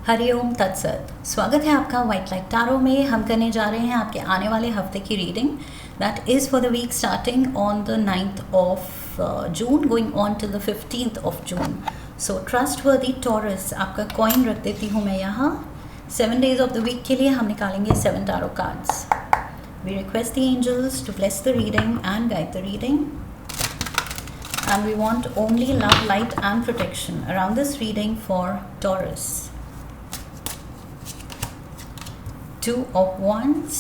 हरिओम तत्सत। स्वागत है आपका वाइट लाइट टैरो में। हम करने जा रहे हैं आपके आने वाले हफ्ते की reading that is for the week starting on the 9th of June going on till the 15th of June. So trustworthy Taurus, आपका कॉइन रख देती हूँ मैं यहाँ। 7 days ऑफ द वीक के लिए हम निकालेंगे 7 tarot cards. We request the angels to bless the reading and guide the reading. And we want only love, light and protection around this reading for Taurus. 2 of Wands,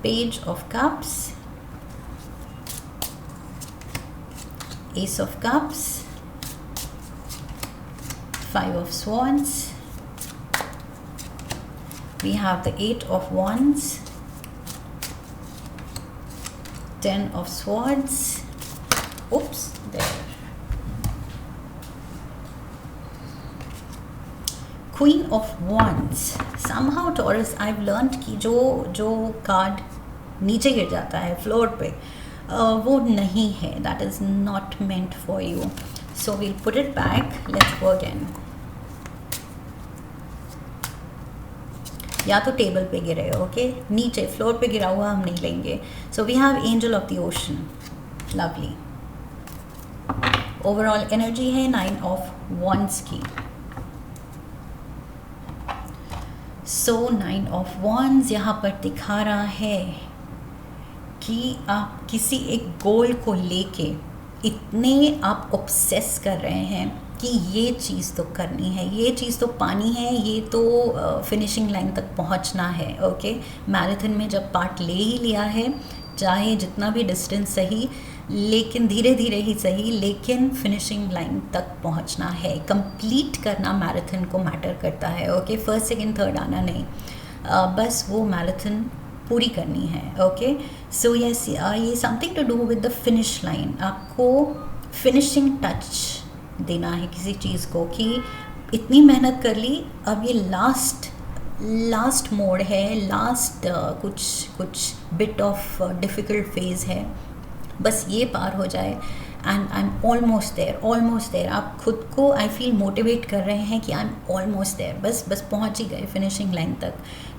Page of Cups, Ace of Cups, 5 of Swords. We have the 8 of Wands, 10 of Swords. Oops, there. Queen of Wands. Somehow Taurus, I've learned कि जो card नीचे गिर जाता है floor पे वो नहीं है. That is not meant for you. So we'll put it back. Let's go again. या तो टेबल पे गिरे, ओके, नीचे फ्लोर पे गिरा हुआ हम नहीं लेंगे. So we have angel of the ocean. Lovely. Overall energy है 9 ऑफ वॉन्ड्स की. सो 9 ऑफ वॉन्ड्स यहाँ पर दिखा रहा है कि आप किसी एक गोल को लेके इतने आप ऑब्सेस कर रहे हैं कि ये चीज़ तो करनी है, ये चीज़ तो पानी है, ये तो फिनिशिंग लाइन तक पहुंचना है. ओके, मैराथन में जब पार्ट ले ही लिया है, चाहे जितना भी डिस्टेंस सही, लेकिन धीरे धीरे ही सही, लेकिन फिनिशिंग लाइन तक पहुंचना है. कंप्लीट करना मैराथन को मैटर करता है. ओके, फर्स्ट सेकंड थर्ड आना नहीं, बस वो मैराथन पूरी करनी है. ओके, सो यस, ये something to do with the finish line. आपको फिनिशिंग टच देना है किसी चीज़ को कि इतनी मेहनत कर ली, अब ये लास्ट मोड है, लास्ट कुछ बिट ऑफ डिफ़िकल्ट फेज़ है, बस ये पार हो जाए and I am almost there. आप खुद को आई फील मोटिवेट कर रहे हैं कि आई एम ऑलमोस्ट देयर, बस पहुंच ही गए फिनिशिंग लाइन तक.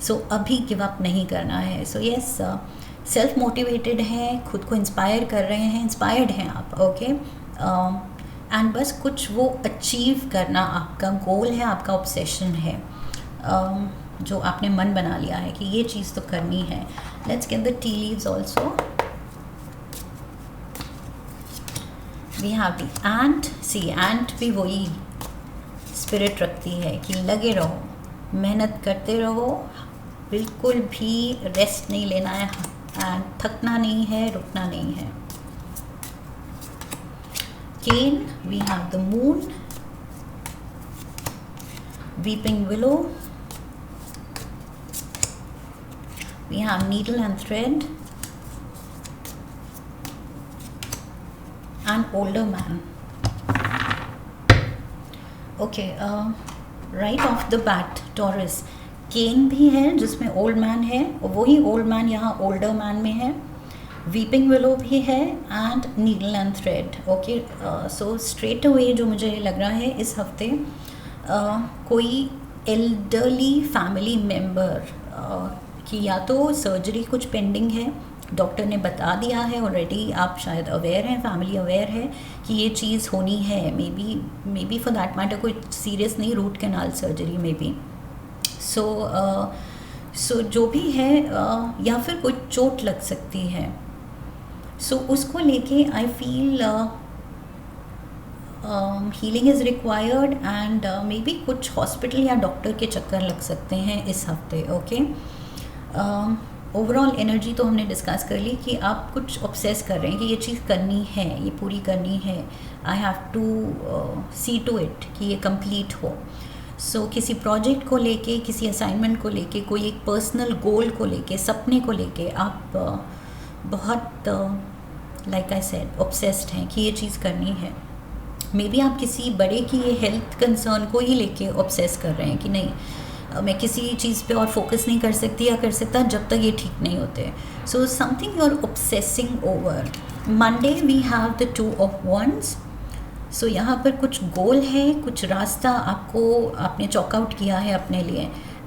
सो अभी गिव अप नहीं करना है. सो यस, सेल्फ मोटिवेटेड हैं, खुद को इंस्पायर कर रहे हैं, इंस्पायर्ड हैं आप. ओके, एंड बस कुछ वो अचीव करना आपका गोल है, आपका ऑब्सेशन है, जो आपने मन बना लिया है कि ये चीज़ तो करनी है. Let's get the tea leaves also. We have the ant. See, ant भी वही स्पिरिट रखती है कि लगे रहो, मेहनत करते रहो, बिल्कुल भी रेस्ट नहीं लेना है एंड थकना नहीं है, रुकना नहीं है. Cane, we have the moon, weeping willow, we have needle and thread, and older man. Okay, right off the bat Taurus, cane भी है जिसमें old man है, और वही old man यहाँ older man में है. वीपिंग विलो भी है and needle and thread. Okay, so straight away जो मुझे लग रहा है इस हफ्ते कोई एल्डरली फैमिली मेम्बर की या तो सर्जरी कुछ पेंडिंग है, डॉक्टर ने बता दिया है ऑलरेडी, आप शायद अवेयर हैं, फैमिली अवेयर है कि ये चीज़ होनी है. May be for that matter कोई सीरियस नहीं, रूट कैनाल सर्जरी में भी. सो जो भी है, या फिर कोई चोट लग सकती है. सो उसको लेके I feel healing is required and may be कुछ हॉस्पिटल या डॉक्टर के चक्कर लग सकते हैं इस हफ्ते. ओके, ओवरऑल एनर्जी तो हमने डिस्कस कर ली कि आप कुछ ऑब्सेस कर रहे हैं कि ये चीज़ करनी है, ये पूरी करनी है, I have to see to it कि ये कंप्लीट हो. सो किसी प्रोजेक्ट को लेके, किसी असाइनमेंट को लेके, कोई एक पर्सनल गोल को लेके, सपने को लेके आप बहुत लाइक आई सेड ऑब्सेस्ड हैं कि ये चीज़ करनी है. मे बी आप किसी बड़े की ये हेल्थ कंसर्न को ही लेके ऑब्सेस कर रहे हैं कि नहीं, मैं किसी चीज़ पे और फोकस नहीं कर सकती या कर सकता जब तक ये ठीक नहीं होते. So something you are obsessing over. Monday we have the 2 of Wands. So यहाँ पर कुछ गोल है, कुछ रास्ता आपने चॉकआउट किया है अपने लिए,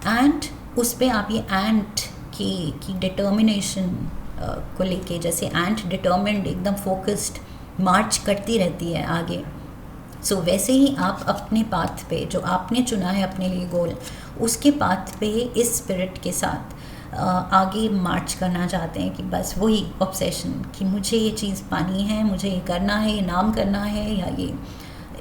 एंड उस पर आप ये एंट की डिटर्मिनेशन को लेके, जैसे एंट डिटर्मिन्ड एकदम फोकस्ड मार्च करती रहती है आगे, सो वैसे ही आप अपने पाथ पे जो आपने चुना है अपने लिए गोल, उसके पाथ पे इस स्पिरिट के साथ आगे मार्च करना चाहते हैं कि बस वही ऑब्सेशन कि मुझे ये चीज़ पानी है, मुझे ये करना है, ये नाम करना है, या ये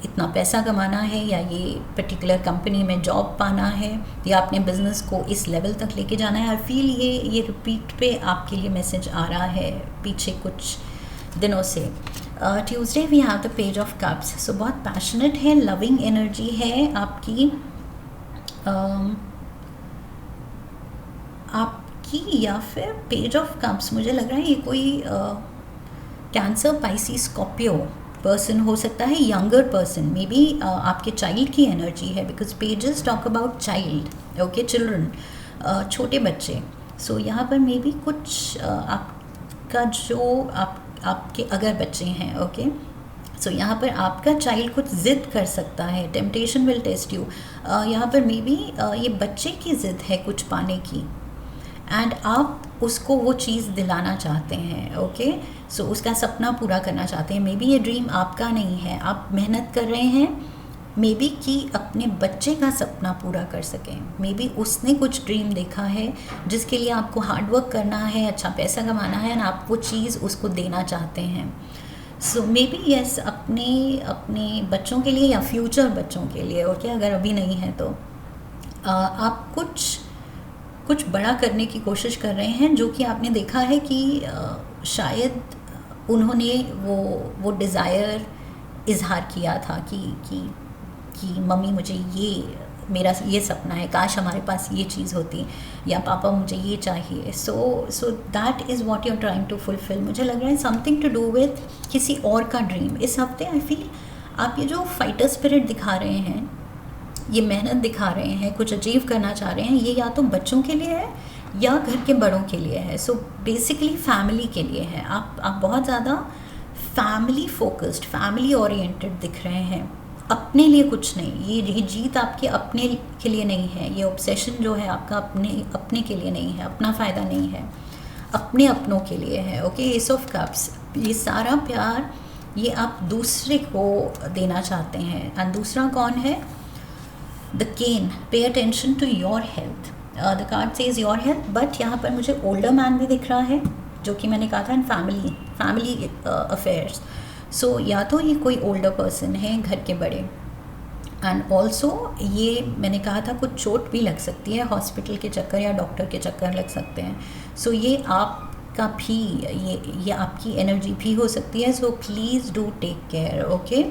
इतना पैसा कमाना है, या ये पर्टिकुलर कंपनी में जॉब पाना है, या अपने बिजनेस को इस लेवल तक लेके जाना है। आई फील ये रिपीट पे आपके लिए मैसेज आ रहा है पीछे कुछ दिनों से। Tuesday we have the page of cups, so बहुत पैशनेट है, लविंग एनर्जी है आपकी, या फिर पेज ऑफ कप्स मुझे लग रहा है ये कोई कैंसर, पाइसी, स्कॉर्पियो पर्सन हो सकता है, यंगर पर्सन, मे बी आपके चाइल्ड की एनर्जी है, because pages talk about child, okay, children, छोटे बच्चे। सो यहाँ पर मे बी कुछ आपका जो आपके अगर बच्चे हैं, ओके, सो यहाँ पर आपका चाइल्ड कुछ ज़िद कर सकता है, टेम्पटेशन विल टेस्ट यू, यहाँ पर मे बी ये बच्चे की ज़िद है कुछ पाने की, एंड आप उसको वो चीज़ दिलाना चाहते हैं, ओके, सो उसका सपना पूरा करना चाहते हैं। मे बी ये ड्रीम आपका नहीं है, आप मेहनत कर रहे हैं मे बी कि अपने बच्चे का सपना पूरा कर सकें, मे बी उसने कुछ ड्रीम देखा है जिसके लिए आपको हार्डवर्क करना है, अच्छा पैसा कमाना है, एंड आप वो चीज़ उसको देना चाहते हैं। सो मे बी यस, अपने बच्चों के लिए या फ्यूचर बच्चों के लिए, ओके, अगर अभी नहीं है तो आप कुछ बड़ा करने की कोशिश कर रहे हैं, जो कि आपने देखा है कि शायद उन्होंने वो डिज़ायर इजहार किया था कि मम्मी मुझे मेरा ये सपना है, काश हमारे पास ये चीज़ होती, या पापा मुझे ये चाहिए। So that is what you are trying to fulfil. मुझे लग रहा है समथिंग टू डू विथ किसी और का ड्रीम। इस हफ्ते आई फील आप ये जो फाइटर स्पिरिट दिखा रहे हैं, ये मेहनत दिखा रहे हैं, कुछ अचीव करना चाह रहे हैं, ये या तो बच्चों के लिए है या घर के बड़ों के लिए है। सो बेसिकली फैमिली के लिए है। आप बहुत ज़्यादा फैमिली फोकस्ड, फैमिली ओरिएंटेड दिख रहे हैं, अपने लिए कुछ नहीं। ये जीत आपके अपने के लिए नहीं है, ये ऑब्सेशन जो है आपका अपने के लिए नहीं है, अपना फ़ायदा नहीं है, अपने अपनों के लिए है। ओके, एस ऑफ कप्स, ये सारा प्यार ये आप दूसरे को देना चाहते हैं। एंड दूसरा कौन है? The cane, pay attention to your health. The card says your health, but यहाँ पर मुझे ओल्डर मैन भी दिख रहा है, जो कि मैंने कहा था इन फैमिली अफेयर्स। सो या तो ये कोई ओल्डर पर्सन है, घर के बड़े, एंड ऑल्सो ये मैंने कहा था कुछ चोट भी लग सकती है, हॉस्पिटल के चक्कर या डॉक्टर के चक्कर लग सकते हैं। सो ये आपका भी ये आपकी एनर्जी भी हो सकती है। So please do take care. Okay,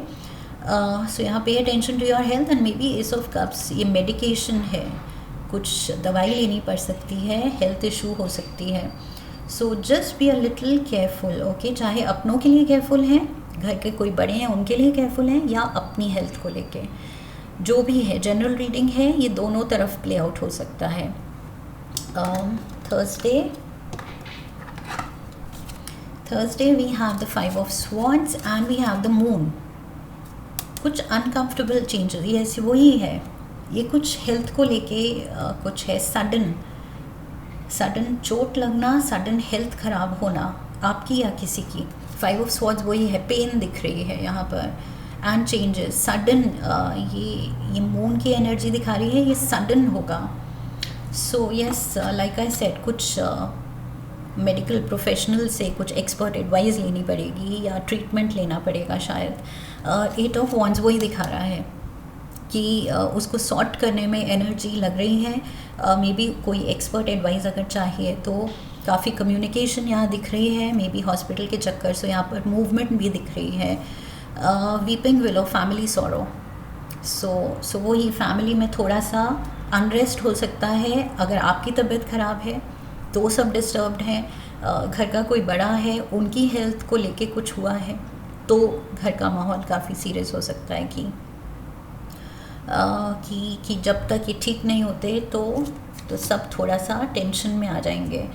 so यहाँ पे attention to your health. And maybe ace of cups, ये मेडिकेशन है, कुछ दवाई लेनी पड़ सकती है, हेल्थ इशू हो सकती है। So just be a little careful. Okay, चाहे अपनों के लिए केयरफुल हैं, घर के कोई बड़े हैं उनके लिए केयरफुल हैं, या अपनी हेल्थ को लेके, जो भी है। जनरल रीडिंग है, ये दोनों तरफ प्ले आउट हो सकता है। Thursday we have the 5 of swords and we have the moon. कुछ अनकंफर्टेबल चेंजेस, ये वही है, ये कुछ हेल्थ को लेके कुछ है, सडन चोट लगना, सडन हेल्थ ख़राब होना आपकी या किसी की। 5 ऑफ स्वॉर्ड्स वही है, पेन दिख रही है यहाँ पर, एंड चेंजेस सडन। ये मून की एनर्जी दिखा रही है, ये सडन होगा। So yes, like I said, कुछ मेडिकल प्रोफेशनल से कुछ एक्सपर्ट एडवाइस लेनी पड़ेगी या ट्रीटमेंट लेना पड़ेगा शायद। 8 ऑफ वॉन्ड्स वही दिखा रहा है कि उसको सॉर्ट करने में एनर्जी लग रही है। मे बी कोई एक्सपर्ट एडवाइस अगर चाहिए तो काफ़ी कम्युनिकेशन यहाँ दिख रही है, मे बी हॉस्पिटल के चक्कर से यहाँ पर मूवमेंट भी दिख रही है। Weeping willow, family sorrow. So वो ही फैमिली में थोड़ा सा अनरेस्ट हो सकता है। अगर आपकी तबीयत ख़राब है तो सब डिस्टर्ब्ड हैं, घर का कोई बड़ा है उनकी हेल्थ को लेके कुछ हुआ है तो घर का माहौल काफ़ी सीरियस हो सकता है कि जब तक ये ठीक नहीं होते तो सब थोड़ा सा टेंशन में आ जाएंगे।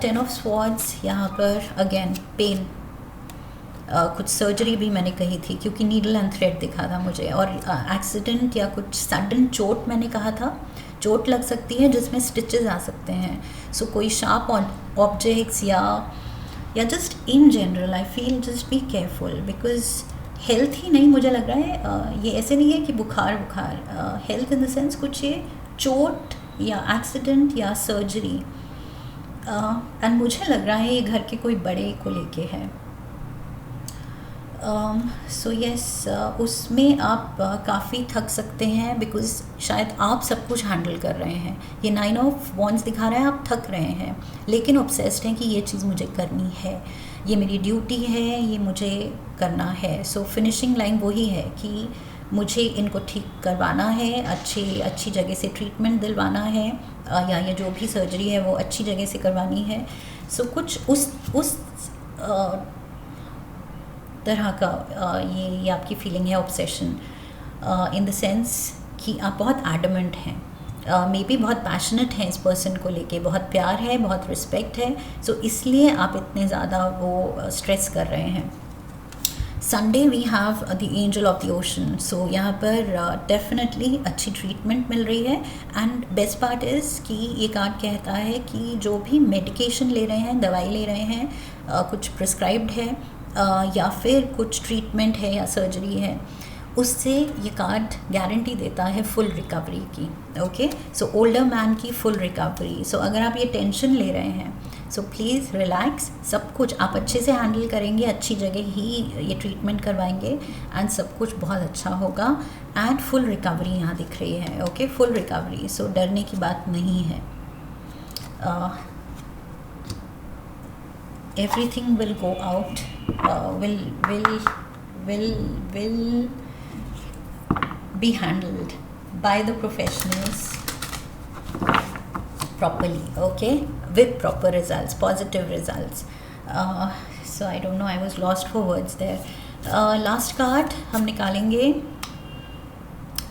10 ऑफ स्वॉर्ड्स यहाँ पर अगेन पेन, कुछ सर्जरी भी मैंने कही थी क्योंकि नीडल एंड थ्रेड दिखा था मुझे, और एक्सीडेंट या कुछ सडन चोट मैंने कहा था, चोट लग सकती है जिसमें स्टिचेस आ सकते हैं। सो कोई शार्प ऑब्जेक्ट्स या just in general I feel just be careful, because health ही नहीं, मुझे लग रहा है ये ऐसे नहीं है कि बुखार, हेल्थ इन द सेंस कुछ ये चोट या एक्सीडेंट या सर्जरी, एंड मुझे लग रहा है ये घर के कोई बड़े को लेके है। सो यस, उसमें आप काफ़ी थक सकते हैं बिकॉज शायद आप सब कुछ हैंडल कर रहे हैं। ये 9 ऑफ वॉन्ड्स दिखा रहा है आप थक रहे हैं, लेकिन ऑब्सेस्ड हैं कि ये चीज़ मुझे करनी है, ये मेरी ड्यूटी है, ये मुझे करना है। सो फिनिशिंग लाइन वही है कि मुझे इनको ठीक करवाना है, अच्छी जगह से ट्रीटमेंट दिलवाना है, या ये जो भी सर्जरी है वो अच्छी जगह से करवानी है। सो कुछ उस तरह का ये आपकी फीलिंग है, ऑब्सेशन इन द सेंस कि आप बहुत एडमेंट हैं, मे बी बहुत पैशनेट हैं इस पर्सन को लेके, बहुत प्यार है, बहुत रिस्पेक्ट है, सो इसलिए आप इतने ज़्यादा वो स्ट्रेस कर रहे हैं। Sunday we have the angel of the ocean, so यहाँ पर डेफिनेटली अच्छी ट्रीटमेंट मिल रही है। एंड बेस्ट पार्ट इज़ कि ये कार्ड कहता है कि जो भी मेडिकेशन ले रहे हैं, दवाई ले रहे हैं, कुछ प्रिस्क्राइब्ड है या फिर कुछ ट्रीटमेंट है या सर्जरी है, उससे ये कार्ड गारंटी देता है फुल रिकवरी की। ओके, सो ओल्डर मैन की फुल रिकवरी। सो अगर आप ये टेंशन ले रहे हैं, सो प्लीज़ रिलैक्स, सब कुछ आप अच्छे से हैंडल करेंगे, अच्छी जगह ही ये ट्रीटमेंट करवाएंगे एंड सब कुछ बहुत अच्छा होगा। एंड फुल रिकवरी यहाँ दिख रही है। ओके, फुल रिकवरी, सो डरने की बात नहीं है। Everything will go out, will be handled by the professionals properly, okay, with proper results, positive results. So I don't know, I was lost for words there. Last card हम निकालेंगे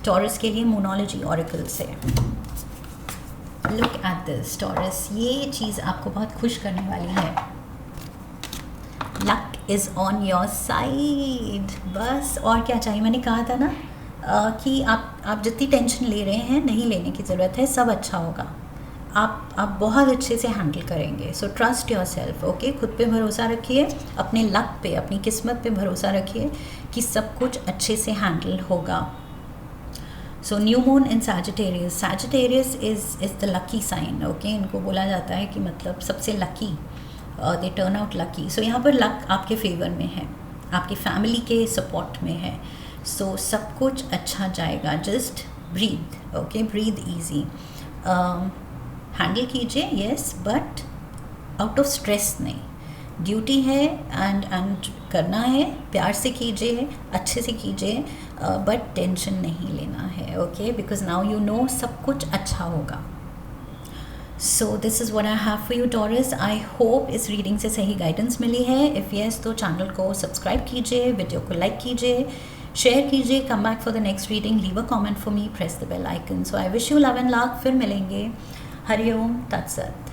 taurus के लिए मोनोलॉजी oracle से। Look at this, taurus, ये चीज़ आपको बहुत खुश करने वाली है। Luck is on your side, बस और क्या चाहिए। मैंने कहा था ना कि आप जितनी टेंशन ले रहे हैं नहीं लेने की ज़रूरत है, सब अच्छा होगा, आप बहुत अच्छे से हैंडल करेंगे। So trust your self, okay, खुद पे भरोसा रखिए, अपने लक पे, अपनी किस्मत पे भरोसा रखिए कि सब कुछ अच्छे से हैंडल होगा। So new moon in Sagittarius, Sagittarius is the lucky sign, okay, इनको बोला जाता है कि मतलब सबसे lucky, they turn out lucky. So यहाँ पर लक आपके फेवर में है, आपकी फैमिली के सपोर्ट में है, सो सब कुछ अच्छा जाएगा। Just breathe, okay, breathe easy, handle कीजिए, yes, but out of stress नहीं, ड्यूटी है एंड करना है, प्यार से कीजिए, अच्छे से कीजिए, बट टेंशन नहीं लेना है, okay, because now you know सब कुछ अच्छा होगा। So this is what I have for you Taurus. I hope इस रीडिंग से सही गाइडेंस मिली है। इफ़ येस तो चैनल को सब्सक्राइब कीजिए, वीडियो को लाइक कीजिए, शेयर कीजिए, come back for the next reading, leave a comment for me, press the bell icon. So I wish you love and luck, फिर मिलेंगे। हरिओम तत्सत।